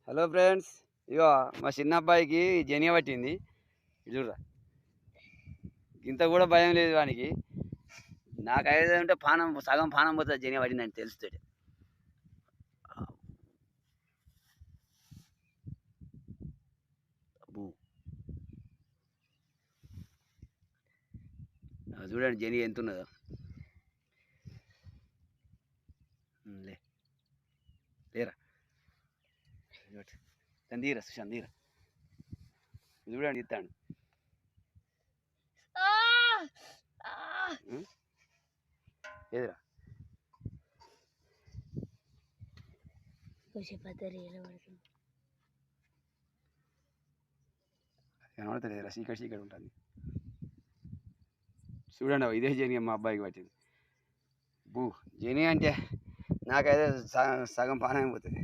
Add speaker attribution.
Speaker 1: Hello friends, ఇగో మా చిన్న అబ్బాయికి జనియా పట్టింది. చూడరా, ఇంత కూడా భయం లేదు వానికి. నాకు అంటే పానం సగం పానం పోతుంది జనియా పట్టిందని తెలుస్తుంది. అబ్బో, చూడండి జనియా ఎంత ఉన్నదో. లే లేరా, చందీరా చందీరా చూడండి ఇస్తాను. ఏదిరా కనబడతలేదురా, చీకటి చీకటి ఉంటుంది. చూడండి ఇదే జనియా మా అబ్బాయికి పట్టింది. బూ, జనియా అంటే నాకైతే సగం పానం అయిపోతుంది.